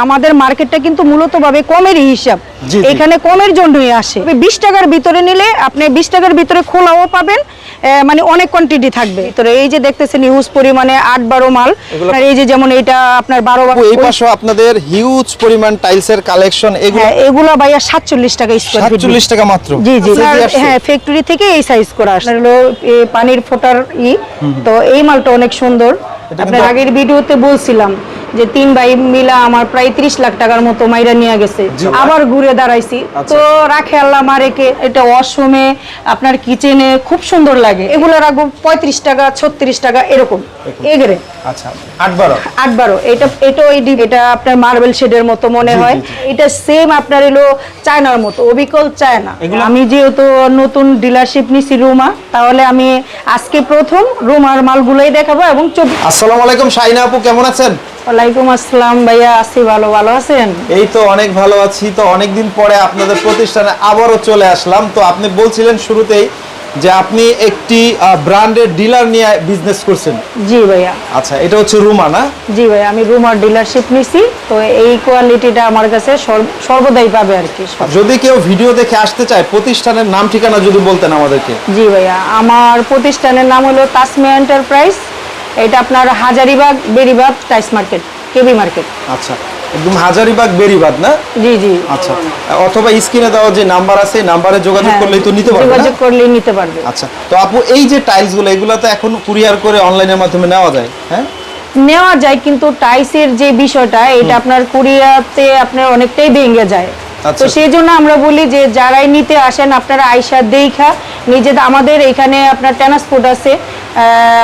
আমাদের মার্কেটটা কিন্তু মূলত ভাবে কমের হিসাব, এখানে কমের জন্যই আসে। 20 টাকার ভিতরে নিলে আপনি 20 টাকার ভিতরে খোলাও পাবেন, মানে অনেক কোয়ান্টিটি থাকবে। তো এই যে দেখতেছেন হিউজ পরিমাণে 8-12 মাল, আর এই যে যেমন এটা আপনার 12 এই পাশে আপনাদের হিউজ পরিমাণ টাইলসের কালেকশন। এগুলো ভাইয়া 47 টাকা স্কয়ার ফিট। 47 টাকা মাত্র? জি জি, হ্যাঁ ফ্যাক্টরি থেকে এই সাইজ করা আসে। হলো পানির ফোটার তো এই মালটা অনেক সুন্দর। আপনার আগের ভিডিওতে বলছিলাম যে 3 ভাই মিলা আমার প্রায় 30 লাখ টাকার মতো মাইরা নিয়ে গেছে, আবার ঘুরে দাঁড়াইছি। তো রাখে আল্লাহ মারেকে, এটা ওয়াশরুমে আপনার কিচেনে খুব সুন্দর লাগে। এগুলো রাখবো 35 টাকা 36 টাকা এরকম এগরে। আচ্ছা 8-12 এটা আপনার মার্বেল শেডের মতো মনে হয়। এটা সেম আপনার এলো চায়নার মতো, অবিকল চায়না। আমি যেহেতু নতুন ডিলারশিপ নিছি রুমা, তাহলে আমি আজকে প্রথম রুমার মালগুলোই দেখাবো। এবং আসসালামু আলাইকুম শাহিনা আপু, কেমন আছেন? ওয়ালাইকুম আসসালাম ভাইয়া, আছি ভালো। ভালো আছেন? এই তো অনেক ভালো আছি। তো অনেকদিন পরে আপনাদের প্রতিষ্ঠানে আবারও চলে আসলাম। তো আপনি বলছিলেন শুরুতেই যে আপনি একটি ব্র্যান্ডের ডিলার নিয়ে বিজনেস করছেন। জি ভাইয়া। আচ্ছা, এটা হচ্ছে রুমা না? জি ভাইয়া, আমি রুমার ডিলারশিপ নিছি। তো এই কোয়ালিটিটা আমার কাছে সর্বদাই পাবে আর কি। যদি কেউ ভিডিও দেখে আসতে চায়, প্রতিষ্ঠানের নাম ঠিকানা যদি বলতেন আমাদেরকে। জি ভাইয়া, আমার প্রতিষ্ঠানের নাম হলো তাসমিয়া এন্টারপ্রাইজ। এটা আপনার হাজারীবাগ বেরিবাদ টাইস মার্কেট, কেবি মার্কেট। আচ্ছা, একদম হাজারীবাগ বেরিবাদ না? জি জি। আচ্ছা, অথবা স্ক্রিনে দেওয়া যে নাম্বার আছে, নাম্বারে যোগাযোগ করলেই তো নিতে পারবে। যোগাযোগ করলেই নিতে পারবে। আচ্ছা, তো আপু এই যে টাইলসগুলো, এগুলো তো এখন কুরিয়ার করে অনলাইনের মাধ্যমে নেওয়া যায়? হ্যাঁ নেওয়া যায়, কিন্তু টাইসের যে বিষয়টা, এটা আপনার কুরিয়াতে আপনার অনেকটাই ভেঙে যায়। তো সেই জন্য আমরা বলি যে যারাই নিতে আসেন আপনারা আয়সা দেখা নিজেদের, আমাদের এখানে আপনার ট্রান্সপোর্ট আছে,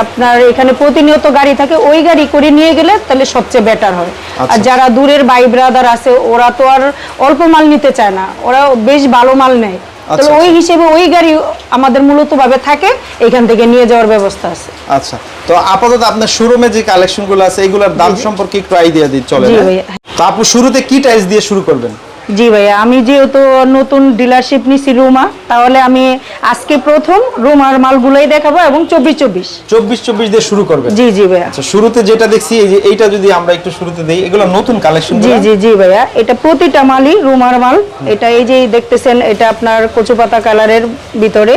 আপনার এখানে প্রতিনিয়ত গাড়ি থাকে, ওই গাড়ি করে নিয়ে গেলে তাহলে সবচেয়ে বেটার হয়। আর যারা দূরের ভাই ব্রাদার আছে, ওরা তো আর অল্প মাল নিতে চায় না, ওরা বেশ ভালো মাল নেয়। তাহলে ওই হিসেবে ওই গাড়ি আমাদের মূলত ভাবে থাকে, এখান থেকে নিয়ে যাওয়ার ব্যবস্থা আছে। আচ্ছা, তো আপাতত আপনার শোরুমে যে কালেকশনগুলো আছে, এগুলোর দাম সম্পর্কে একটু আইডিয়া দিন চলে। তো আপু শুরুতে কি টাইলস দিয়ে শুরু করবেন? জি ভাইয়া, আমি যেহেতু নতুন ডিলারশিপ নিছি রুমা, তাহলে আমি আজকে প্রথম রুমার মালগুলোই দেখাবো। এবং 24-24 দিয়ে শুরু করবেন? জি জি ভাইয়া। আচ্ছা, শুরুতে যেটা দেখছি এই যে এইটা যদি আমরা একটু শুরুতে দেই, এগুলো নতুন কালেকশন। জি জি জি ভাইয়া, এটা প্রতিটা মালই রুমার মাল। এটা এই যে দেখতেছেন, এটা আপনার কচু পাতা কালারের ভিতরে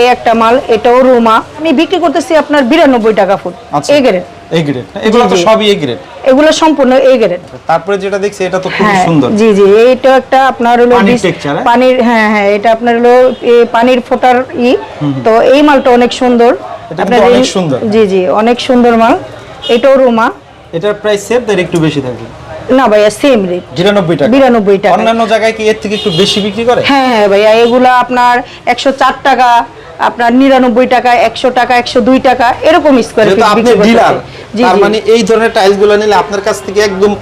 এই একটা মাল, এটাও রুমা। আমি বিক্রি করতেছি আপনার 92 টাকা ফুট। এই গ্রেড। এই গ্রেড, এগুলো তো সবই এই গ্রেড? এগুলো সম্পূর্ণ এই গ্রেড। তারপরে যেটা দেখছি এটা তো খুব সুন্দর। জি জি, এইটা একটা আপনার হলো পানির, হ্যাঁ হ্যাঁ, এটা আপনার হলো পানির ফোটার তো এই মালটা অনেক সুন্দর। আপনার অনেক সুন্দর। জি জি, অনেক সুন্দর মাল। এটাও রুমা। এটার প্রাইস সেম তার একটু বেশি থাকবে? না ভাইয়া, সেম রেট 92 টাকা। অন্যান্য জায়গায় কি এর থেকে একটু বেশি বিক্রি করে? হ্যাঁ হ্যাঁ ভাইয়া, এগুলা আপনার 104 টাকা, আপনার 99 টাকা, 100 টাকা, 102 টাকা এরকম স্কয়ার ফিট বিক্রি করতে। তার মানে এই ধরনের টাইলসগুলো নিলে আপনার কাছ থেকে একদম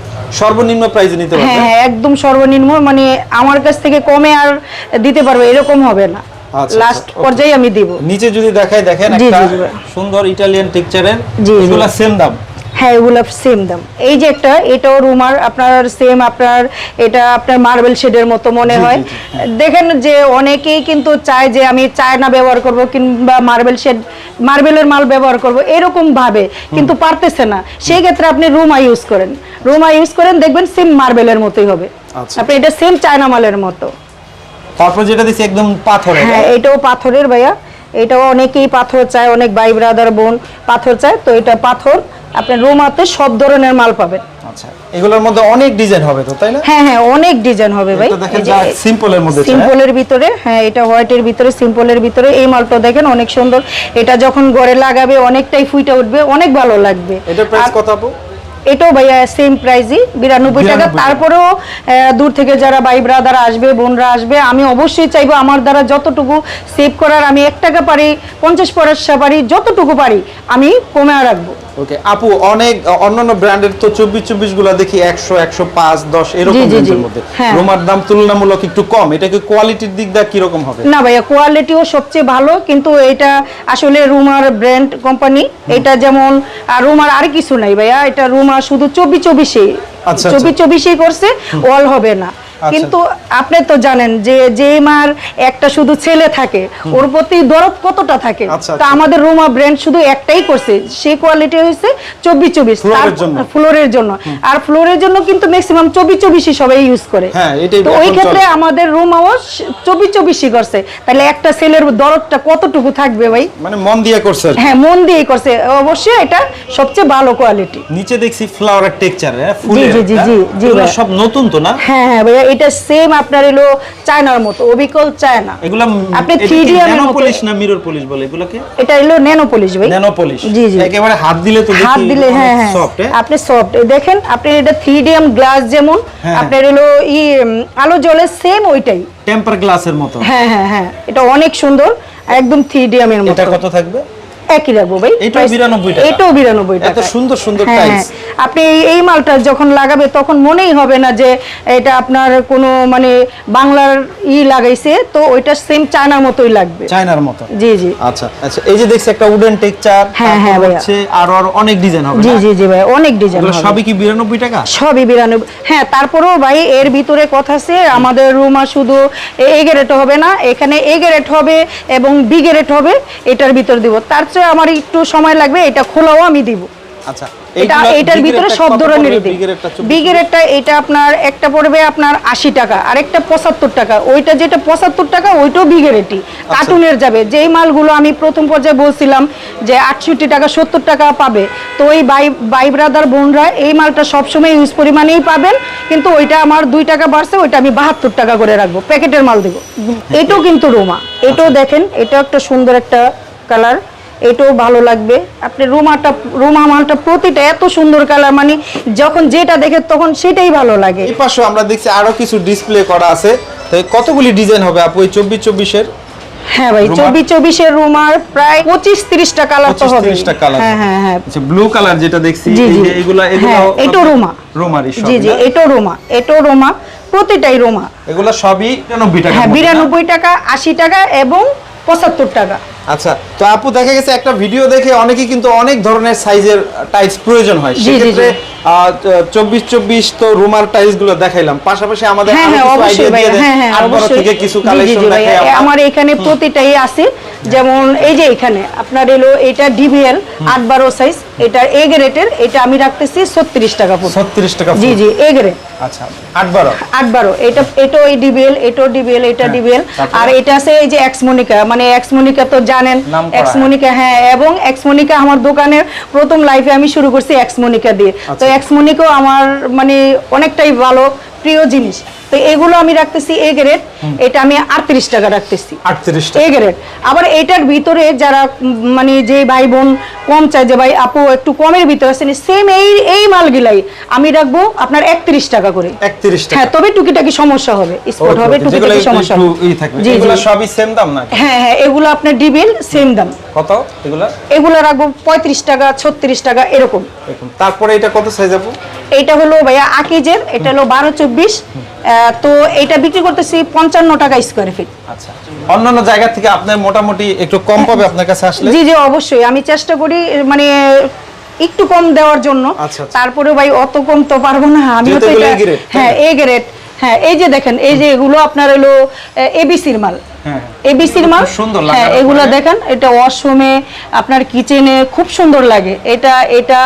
সর্বনিম্ন প্রাইসে নিতে পারবেন? হ্যাঁ, একদম সর্বনিম্ন, মানে আমার কাছ থেকে কমে আর দিতে পারবে এরকম হবে না। লাস্ট পর্যায়ে আমি দিব। নিচে যদি দেখাই, দেখেন একটা সুন্দর ইটালিয়ান টেক্সচারের, এগুলো সেম দাম? হ্যাঁ, এগুলো সেম দাম। এই যে একটা, এটাও রুমার আপনার সেম, আপনার এটা আপনার মার্বেল শেডের মতো মনে হয়। দেখেন যে অনেকেই কিন্তু চায় যে আমি চায়না ব্যবহার করব কিংবা মার্বেলের মাল ব্যবহার করব এরকম ভাবে, কিন্তু পারতেছে না। সেই ক্ষেত্রে আপনি রুমা ইউজ করেন, দেখবেন সেম মার্বেলের মতোই হবে। আপনি এটা সেম চায়না মালের মতো। তারপর যেটা দিছি একদম পাথরের। হ্যাঁ, এটাও পাথরের ভাইয়া। এটাও অনেকেই পাথর চায়, অনেক ভাই ব্রাদার বোন পাথর চায়। তো এটা পাথর, আপনি রুমাতে সব ধরনের মাল পাবেন। আচ্ছা, এগুলোর মধ্যে অনেক ডিজাইন হবে তো, তাই না? হ্যাঁ হ্যাঁ, অনেক ডিজাইন হবে ভাই। দেখেন সিম্পলের মধ্যে, সিম্পলের ভিতরে, হ্যাঁ এটা হোয়াইটের ভিতরে, সিম্পলের ভিতরে এই মালটা দেখেন অনেক সুন্দর। এটা যখন ঘরে লাগাবে অনেকটাই ফুটে উঠবে, অনেক ভালো লাগবে। এটার প্রাইস কত আপু? এটাও ভাইয়া সেম প্রাইসই 92 টাকা। তারপরেও দূর থেকে যারা ভাই ব্রাদার আসবে, বোনরা আসবে, আমি অবশ্যই চাইবো আমার দ্বারা যতটুকু সেভ করার, আমি 1 টাকা পারি, 50 পয়সা পারি, যতটুকু পারি আমি কমে রাখবো। ওকে আপু, অনেক অন্যান্য ব্র্যান্ডের তো 24 গুলা দেখি 100, 105, 10 এরকম রেঞ্জের মধ্যে। রুমার দাম তুলনামূলক একটু কম। এটা কি কোয়ালিটির দিক দিয়ে কি রকম হবে? না ভাইয়া, কোয়ালিটিও সবচেয়ে ভালো, কিন্তু এটা আসলে রুমার ব্র্যান্ড কোম্পানি। এটা যেমন রুমার আর কিছু নাই ভাইয়া, এটা রুমা শুধু 24 করছে, ওয়াল হবে না। কিন্তু আপনি তো জানেন যে যে মার একটা শুধু ছেলে থাকে ওর প্রতি দরদ কতটা থাকে। আচ্ছা, তো আমাদের রোমা ব্র্যান্ড শুধু একটাই করছে, সেই কোয়ালিটি হয়েছে 24-24 ফ্লোরের জন্য। আর ফ্লোরের জন্য কিন্তু ম্যাক্সিমাম 24-24 সবাই ইউজ করে। হ্যাঁ, এটাই তো ওই এখন ক্ষেত্রে চলে। আমাদের রোমাও 24-24 করছে, তাহলে একটা সেলের দরদটা কতটুকু থাকবে ভাই? মানে মন দিয়ে করছে আর কি। হ্যাঁ, মন দিয়ে করছে, অবশ্যই এটা সবচেয়ে ভালো কোয়ালিটি। নিচে দেখছি ফ্লাওয়ারের টেক্সচার, জি জি জি জি জি এগুলো ভাইয়া। সব নতুন তো না? হ্যাঁ হ্যাঁ ভাইয়া, এটা সেম আপনার হলো চায়নার মতো, অবিকল চায়না। এগুলা আপনি এটা কি 3D এর ন্যানো মতো, পলিশ না মিরর পলিশ বলে এগুলাকে? এটা হলো ন্যানো পলিশ ভাই। ন্যানো পলিশ, জি জি, একেবারে হাত দিলে তো দেখি হাত দিলে হ্যাঁ হ্যাঁ সফট। আপনি সফট দেখেন, আপনি এটা 3DM গ্লাস যেমন আপনার হলো আলো জ্বলে সেম ওইটাই টেম্পার গ্লাসের মতো। হ্যাঁ হ্যাঁ হ্যাঁ, এটা অনেক সুন্দর, একদম 3DM এর মতো। এটা কত থাকবে? একই রাখবো ভাই, এটাও 92 টাকা। এটাও 92 টাকা। এত সুন্দর সুন্দর হ্যাঁ, টাইলস। হ্যাঁ। আপনি এই মালটা যখন লাগাবে তখন মনেই হবে না যে এটা আপনার কোনো মানে বাংলার লাগাইছে, তো ওইটা সেম চায়নার মতোই লাগবে, চায়নার মতো। জি জি। আচ্ছা আচ্ছা, এই যে দেখছি একটা উডেন টেক্সচার, হ্যাঁ, হ্যাঁ ভাইয়া। হচ্ছে আর অনেক ডিজাইন হবে জি না? জি জি ভাই, অনেক ডিজাইন এগুলো হবে। সবই কি 92 টাকা? সবই 92। হ্যাঁ, তারপরেও ভাই এর ভিতরে কথা আছে, আমাদের রুমা শুধু এ গ্রেড হবে না, এখানে এ গ্রেড হবে এবং বি গ্রেড হবে, এটার ভিতর দিব। তার চেয়ে আমার একটু সময় লাগবে, এটা খোলাও আমি দিব। আচ্ছা, এটার ভিতরে সব ধরনের বি গ্রেডটা এটা আপনার একটা পড়বে আপনার 80 টাকা, আর একটা 75 টাকা। ওইটা যেটা 75 টাকা ওইটাও বি গ্রেডই, কার্টুনের যাবে। যেই মালগুলো আমি প্রথম পর্যায়ে বলছিলাম যে 68 টাকা 70 টাকা পাবে, তো ওই বাই ব্রাদার বোনরা এই মালটা সবসময় ইউজ পরিমাণেই পাবেন, কিন্তু ওইটা আমার 2 টাকা বাড়ছে, ওইটা আমি 72 টাকা করে রাখবো, প্যাকেটের মাল দেবো। এটাও কিন্তু রোমা, এটাও দেখেন, এটাও একটা সুন্দর একটা কালার, এটাও ভালো লাগবে। আপনি রোমা মালটা প্রতিটা এত সুন্দর কালার, মানে যখন যেটা দেখে তখন সেটাই ভালো লাগে। এই পাশে আমরা দেখছি আরো কিছু ডিসপ্লে করা আছে, তো কতগুলি ডিজাইন হবে আপু এই 24-24 এর? হ্যাঁ ভাই, 24-24 এর রুমার প্রায় 25-30টা কালার তো হবে। 25-30টা কালার। হ্যাঁ হ্যাঁ হ্যাঁ। আচ্ছা, ব্লু কালার যেটা দেখছি, জি, এই জি। যে এগুলা হ্যাঁ, এটাও রোমা। রোমারই সব। জি জি, এটাও রোমা, এটাও রোমা, প্রতিটাই রোমা। এগুলা সবই 92 টাকা। হ্যাঁ, 92 টাকা, 80 টাকা এবং 75 টাকা। আচ্ছা, তো আপু দেখা গেছে একটা ভিডিও দেখে অনেকেই কিন্তু অনেক ধরনের সাইজের টাইলস প্রয়োজন হয়, জি, জি, সেক্ষেত্রে 24-24 তো রুমার টাইলস গুলো দেখাইলাম, পাশাপাশি আমাদের হ্যাঁ আরো হ্যাঁ, কিছু অবশ্যই আইডিয়া ভাই, দিয়ে দেন। হ্যাঁ হ্যাঁ, আটবারো অবশ্যই। থেকে কিছু জি, জি, কালেকশন জি ভাই, দেখাই আমরা। আমার এখানে প্রতিটাই আছে, যেমন এই যে এখানে আপনার এলো এটা ডিবিএল 8-12 সাইজ, এটা এ গ্রেডের, এটা আমি রাখতেছি 36 টাকা ফুট। 36 টাকা জি ফুট। G, A grade. আচ্ছা, 8-12 8-12, এটা ওই ডিবিএল, এটাও ডিবিএল, এটা ডিবিএল। তারপরে? আর এটা আছে এই যে এক্সমোনিকা, মানে এক্সমোনিকা তো জানেন, নামকরা। এক্সমোনিকা। হ্যাঁ, এবং এক্সমোনিকা আমার দোকানের প্রথম লাইফে আমি শুরু করছি এক্সমোনিকা দিয়ে। তো এক্সমোনিকাও আমার মানে অনেকটাই ভালো প্রিয় জিনিস। তো এগুলো আমি রাখতেছি এ গ্রেড, এটা আমি 38 টাকা রাখতেছি, 38 এ টাকা। গ্রেড। আবার এটার ভিতরে যারা মানে যে ভাই বোন কম চায়, যে ভাই আপু একটু কমের ভিতরে আছেন, সেম এই মালগুলাই আমি রাখবো আপনার 31 টাকা করে। 31 টাকা। হ্যাঁ, তবে টুকিটাকি সমস্যা হবে, স্পট হবে, টুকিটাকি সমস্যা হবে। জি, জি। এগুলা সবই সেম দাম নাকি? হ্যাঁ হ্যাঁ, এগুলো আপনার ডিবিএল সেম দাম। কত এগুলা? এগুলো রাখবো 35 টাকা 36 টাকা এরকম। দেখুন, তারপরে এটা কত সাইজ আপু? এইটা হলো ভাইয়া আকিজের, এটা হলো 12-24, তো এটা বিক্রি করতেছি 55 টাকা স্কয়ার ফিট। আচ্ছা, অন্যান্য জায়গা থেকে আপনার মোটামুটি একটু কম পাবে আপনার কাছে আসলে? জি জি, অবশ্যই আমি চেষ্টা করি মানে একটু কম দেওয়ার জন্য। আচ্ছা, আচ্ছা। তারপরে ভাই অত কম তো পারবো না আমি, যেহেতু তো এগুলো এটা A grade, হ্যাঁ এ গ্রেড। হ্যাঁ, এই যে দেখেন, এই যে এগুলো আপনার হলো এবিসির মাল, হ্যাঁ, এবিসির মাল। খুব সুন্দর লাগে। হ্যাঁ, এগুলো দেখেন, এটা ওয়াশরুমে আপনার কিচেনে খুব সুন্দর লাগে, এটা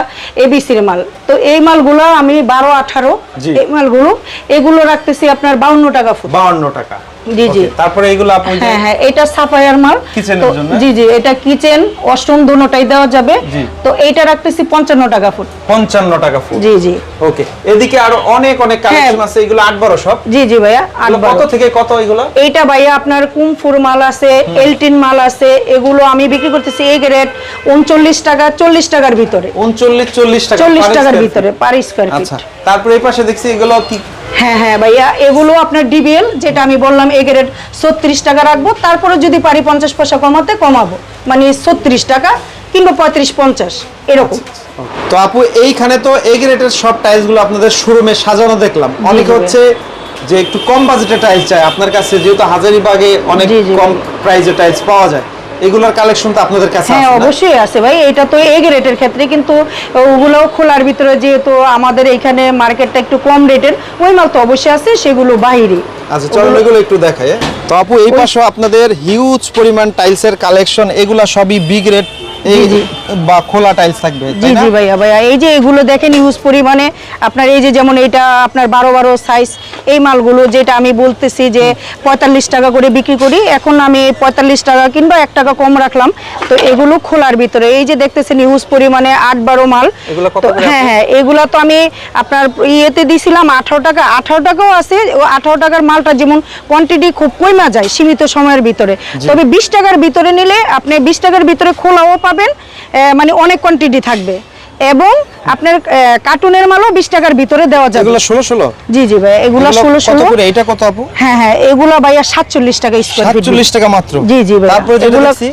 এবিসির মাল। তো এই মালগুলো আমি 12-18, জি। এই মালগুলো এগুলো রাখতেছি আপনার 52 টাকা ফুট। 52 টাকা। জি জি। Okay, তারপরে এগুলো আপু হ্যাঁ হ্যাঁ, এটা সাফায়ার মাল কিচেনের তো, জন্য? জি জি, এটা কিচেন ওয়াশরুম দুটোটাই দেওয়া যাবে। জি। তো এইটা রাখতেছি 55 টাকা ফুট। 55 টাকা ফুট। জি জি। ওকে, এদিকে আরো অনেক কালেকশন আছে, এগুলো 8-12 সব। জি জি ভাইয়া, এগুলো কত থেকে কত এগুলো? এইটা ভাইয়া আপনার কুমফুর মাল আছে, এলটিন মাল আছে, এগুলো আমি বিক্রি করতেছি এ গ্রেড 39 টাকা 40 টাকার ভিতরে। 39-40 টাকা 40 per টাকার square ভিতরে feet। Per square feet. আচ্ছা, তারপরে এই পাশে দেখছি এগুলো কি? হ্যাঁ হ্যাঁ ভাইয়া, এগুলো আপনার ডিবিএল, যেটা আমি বললাম এ গ্রেড 36 টাকা রাখবো, তারপরে যদি পারি 50 পয়সা কমাবো, মানে 36 টাকা কিংবা 35-50 এরকম। তো আপু এইখানে তো এ গ্রেডের সব টাইলস গুলো আপনাদের শোরুমে সাজানো দেখলাম, অনেকে জি। হচ্ছে যে একটু কম বাজেটের টাইলস চায় আপনার কাছে, যেহেতু হাজারীবাগে অনেক জি, জি। কম প্রাইসে টাইলস পাওয়া যায়, এগুলোর কালেকশন তো আপনাদের কাছে হ্যাঁ, আছে না? অবশ্যই আছে ভাই, এটা তো এ গ্রেডের ক্ষেত্রে, কিন্তু ওগুলোও খোলার ভিতরে, যেহেতু আমাদের এখানে মার্কেটটা একটু কম রেটের, ওই মাল তো অবশ্যই আছে, সেগুলো বাইরে। আচ্ছা চলুন এগুলো একটু দেখাই। তো আপু এই পাশে আপনাদের হিউজ পরিমাণ টাইলসের কালেকশন, এগুলা সবই বিগ রেট বা খোলা টাইলস থাকবে। জি জি ভাইয়া এই যে এগুলো দেখেন ইউজ পরিমাণে আপনার, এই যে যেমন এটা আপনার 12 সাইজ, এই মালগুলো যেটা আমি বলতেছি যে 45 টাকা করে বিক্রি করি, এখন আমি 45 টাকা কিংবা 1 টাকা কম রাখলাম। তো এগুলো খোলার ভিতরে এই যে দেখতেছেন ইউজ পরিমাণে 8-12 মাল। হ্যাঁ এগুলা তো আমি আপনার ইয়েতে দিছিলাম 18 টাকা, 18 টাকাও আছে। ও 18 টাকার মালটা যেমন কোয়ান্টিটি খুব কমে যায় সীমিত সময়ের ভিতরে, তবে 20 টাকার ভিতরে নিলে আপনি 20 টাকার ভিতরে খোলাও পাবেন, মানে অনেক কোয়ান্টিটি থাকবে, এবং আপনার কার্টুনের মালও 20 টাকার ভিতরে দেওয়া যাবে। এগুলো 16 জি জি ভাই এগুলো 16 কত করে? এটা কত আপু? হ্যাঁ এগুলো ভাইয়া 47 টাকা স্কয়ার ফিট। 47 টাকা মাত্র? জি জি ভাই। তারপরে এগুলো দেখছি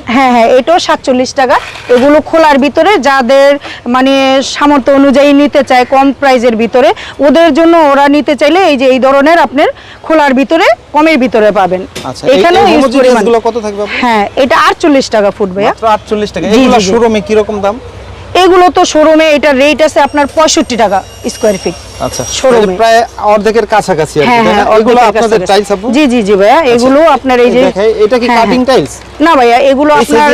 এটাও 47 টাকা। এগুলো খোলার ভিতরে যাদের মানে সামর্থ্য অনুযায়ী নিতে চায় কম প্রাইজের ভিতরে, ওদের জন্য ওরা নিতে চাইলে এই যে এই ধরনের আপনার খোলার ভিতরে কমের ভিতরে পাবেন। আচ্ছা এখানে এগুলো কত থাকবে আপু? হ্যাঁ এটা 48 টাকা ফুট ভাইয়া, মাত্র 48 টাকা। এগুলো শোরুমে কি রকম দাম? এগুলো তো শোরুমে এটার রেট আছে আপনার 65 টাকা স্কয়ার ফিট। আচ্ছা শোরুমে প্রায় অর্ধেকের কাছাকাছি আর কি। এগুলো আপনাদের টাইলস আপু? জি জি জি ভাইয়া এগুলো আপনার এই যে দেখাই, এটা কি কাটিং টাইলস? না ভাইয়া এগুলো আপনার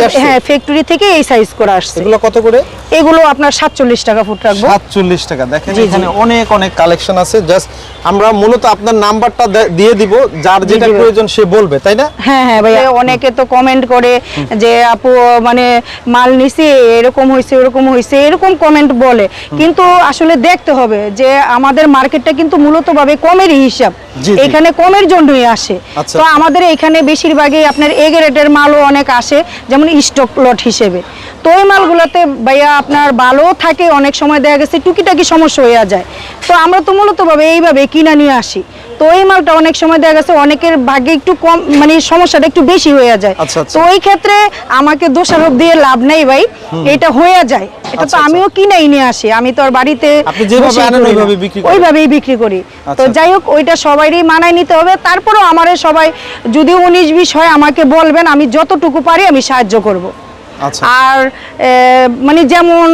ফ্যাক্টরি থেকে এই সাইজ করে আসছে। এগুলো কত করে? এগুলো আপনার 47 টাকা ফুট রাখবো। 47 টাকা। দেখেন এখানে অনেক অনেক কালেকশন আছে। জাস্ট আমরা মূলত আপনার নাম্বারটা দিয়ে দিব, যার যেটা প্রয়োজন সে বলবে, তাই না? হ্যাঁ ভাইয়া অনেকে তো কমেন্ট করে যে আপু মানে মাল নিছি এরকম হইছে ওরকম হইছে, এরকম কমেন্ট বলে, কিন্তু আসলে দেখতে হবে যে আমাদের মার্কেটটা কিন্তু মূলত ভাবে কমেরই হিসাব, এখানে কমের জন্যই আসে। তো আমাদের এখানে বেশিরভাগই আপনার এ গ্রেডের মালও অনেক আসে, যেমন স্টক লট হিসেবে। তো ওই মালগুলোতে ভাইয়া আপনার ভালো থাকে, অনেক সময় দেখা গেছে টুকিটাকি সমস্যা হয়ে যায়। তো আমরা তো মূলত ভাবে এইভাবে কিনা নিয়ে আসি। তো এই মালটা অনেক সময় দেখা গেছে অনেকের ভাগ্যে একটু কম, মানে সমস্যাটা একটু বেশি হয়ে যায়। তো ওই ক্ষেত্রে আমাকে দোষারোপ দিয়ে লাভ নেই ভাই, এটা হয়ে যায়। এটা তো আমিও কিনাই নিয়ে আসি, আমি তো আর বাড়িতে ওইভাবেই বিক্রি করি। তো যাই হোক ওইটা সবারই মানায় নিতে হবে। তারপরেও আমার সবাই যদি 19-20 হয় আমাকে বলবেন, আমি যতটুকু পারি আমি সাহায্য করব। আর মানে যেমন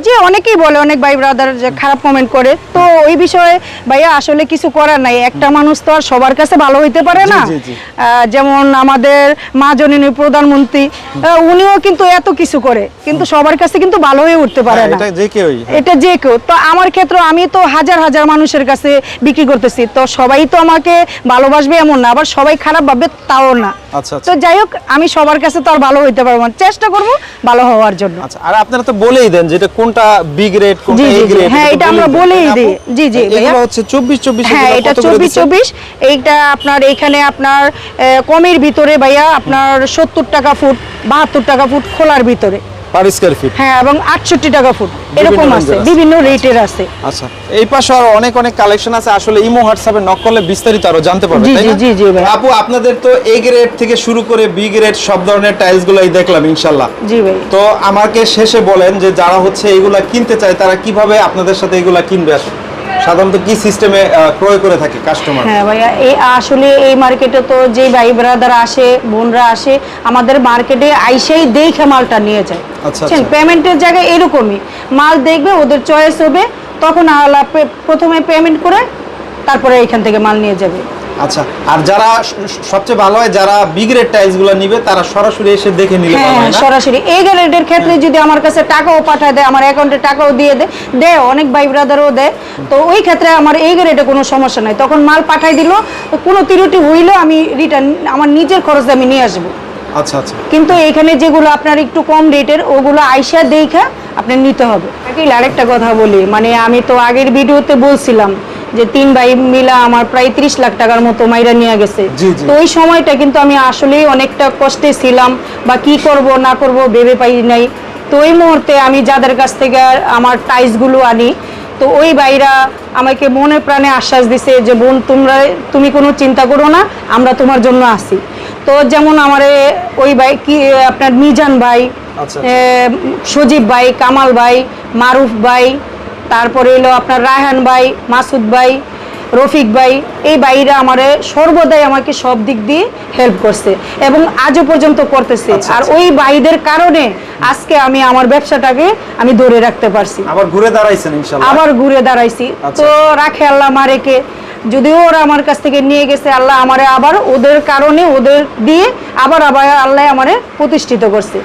যে অনেকেই বলে, অনেক ভাই ব্রাদার যে খারাপ কমেন্ট করে, তো ওই বিষয়ে ভাইয়া আসলে কিছু করার নাই। একটা মানুষ তো আর সবার কাছে ভালো হইতে পারে না। যেমন আমাদের মা জননী প্রধানমন্ত্রী, উনিও কিন্তু এত কিছু করে, কিন্তু সবার কাছে কিন্তু ভালো হয়ে উঠতে পারে না। এটা যে কেউ। তো আমার ক্ষেত্রে আমি তো হাজার হাজার মানুষের কাছে বিক্রি করতেছি, তো সবাই তো আমাকে ভালোবাসবে এমন না, আবার সবাই খারাপ ভাববে তাও না। তো যাই হোক আমি সবার কাছে তো আর ভালো হইতে পারবো না, চেষ্টা করব ভালো হওয়ার জন্য। আচ্ছা আর আপনারা তো বলেই দেন যেটা কোনটা বি গ্রেড কোনটা এ গ্রেড? হ্যাঁ এটা আমরা বলেই দিই। জি জি এগুলো হচ্ছে 24-24। হ্যাঁ এটা 24-24। এইটা আপনার এখানে আপনার কমের ভিতরে ভাইয়া আপনার 70 টাকা ফুট, 72 টাকা ফুট খোলার ভিতরে পার স্কয়ার ফিট। হ্যাঁ এবং 68 টাকা ফুট এরকম আছে, বিভিন্ন রেটের আছে। আচ্ছা এই পাশে আরো অনেক অনেক কালেকশন আছে, আসলে ইমো হোয়াটসঅ্যাপে নক করলে বিস্তারিত আরো জানতে পারবেন, তাই না? জি জি ভাই। আপু আপনাদের তো এ গ্রেড থেকে শুরু করে বি গ্রেড সব ধরনের টাইলস গুলাই দেখলাম ইনশাআল্লাহ। জি ভাই। তো আমাকে শেষে বলেন যে যারা হচ্ছে এগুলা কিনতে চায় তারা কিভাবে আপনাদের সাথে এগুলা কিনবে, আসলে সাধারণত কি সিস্টেমে ক্রয় করে থাকে কাস্টমার? হ্যাঁ ভাইয়া এই আসলে এই মার্কেটে তো যে ভাই ব্রাদার আসে, বোনরা আসে, আমাদের মার্কেটে আইসেই দেখে মালটা নিয়ে যায়। আচ্ছা পেমেন্টের জায়গায় এরকমই মাল দেখবে, ওদের চয়েস হবে, তখন প্রথমে পেমেন্ট করে তারপরে এখান থেকে মাল নিয়ে যাবে। আচ্ছা আর যারা সবচেয়ে ভালো হয় যারা বি গ্রেড টাইলসগুলো নিবে তারা সরাসরি এসে দেখে নিলে পারবে না? সরাসরি এ গ্রেডের ক্ষেত্রে যদি আমার কাছে টাকাও পাঠায় দেয়, আমার অ্যাকাউন্টে টাকাও দিয়ে দেয়, অনেক ভাই ব্রাদারও দেয়, তো ওই ক্ষেত্রে আমার এই গ্রেডে কোনো সমস্যা নাই। তখন মাল পাঠাই দিল, কোনো ত্রুটি হইলেও আমি রিটার্ন আমার নিজের খরচে আমি নিয়ে আসবো। আচ্ছা আচ্ছা। কিন্তু এখানে যেগুলো আপনার একটু কম রেটের ওগুলো আইসা দেখা আপনি নিতে হবে। আরেকটা কথা বলি, মানে আমি তো আগের ভিডিওতে বলছিলাম যে 3 ভাই মিলা আমার প্রায় 30 লাখ টাকার মতো মাইরা নিয়ে গেছে। তো ওই সময়টা কিন্তু আমি আসলেই অনেকটা কষ্টে ছিলাম, বা কি করব না করব ভেবে পাই নাই। তো ওই মুহূর্তে আমি যাদের কাছ থেকে আমার টাইলসগুলো আনি, তো ওই ভাইরা আমাকে মনে প্রাণে আশ্বাস দিছে যে বোন তুমি কোনো চিন্তা করো না, আমরা তোমার জন্য আছি। তো যেমন আমার ওই ভাই কি আপনার মিজান ভাই, সজীব ভাই, কামাল ভাই, মারুফ ভাই, তারপরে এলো আপনার রায়হান ভাই, মাসুদ ভাই, রফিক ভাই, এই ভাইরা আমারে সর্বদাই আমাকে সব দিক দিয়ে হেল্প করছে এবং আজও পর্যন্ত করতেছে। আর ওই ভাইদের কারণে আজকে আমি আমার ব্যবসাটাকে আমি ধরে রাখতে পারছি। আবার ঘুরে দাঁড়াইছেন ইনশাআল্লাহ। আবার ঘুরে দাঁড়াইছি। তো রাখে আল্লাহ মারেকে। যদিও ওরা আমার কাছ থেকে নিয়ে গেছে, আল্লাহ আমারে আবার ওদের কারণে ওদের দিয়ে আবার আল্লাহ আমারে প্রতিষ্ঠিত করছে।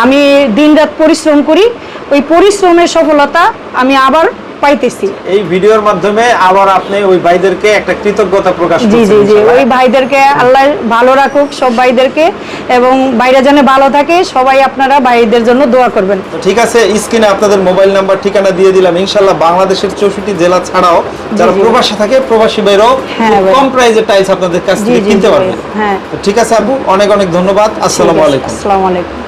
আমি দিনরাত পরিশ্রম করি, ওই পরিশ্রমের সফলতা আমি আবার পাইতেছি। এই ভিডিওর মাধ্যমে আবার আপনি ওই ভাইদেরকে একটা কৃতজ্ঞতা প্রকাশ জি করছেন। জি জি, ইনশাআল্লাহ। ওই ভাইদেরকে আল্লাহ ভালো রাখুক, সব ভাইদেরকে, এবং ভাইরা যেন ভালো থাকে, সবাই আপনারা ভাইদের জন্য দোয়া করবেন। তো ঠিক আছে, স্ক্রিনে আপনাদের মোবাইল নাম্বার ঠিকানা দিয়ে দিলাম। ইনশাআল্লাহ বাংলাদেশের 64 জেলা ছাড়াও যারা জি। প্রবাসী থাকে, প্রবাসী ভাইরাও হ্যাঁ ভাই। কম প্রাইসে টাইলস আপনাদের কাছ জি থেকে জি কিনতে জি, পারবেন। হ্যাঁ। তো ঠিক আছে আপু, অনেক অনেক ধন্যবাদ। আসসালামু আলাইকুম। আসসালামু আলাইকুম।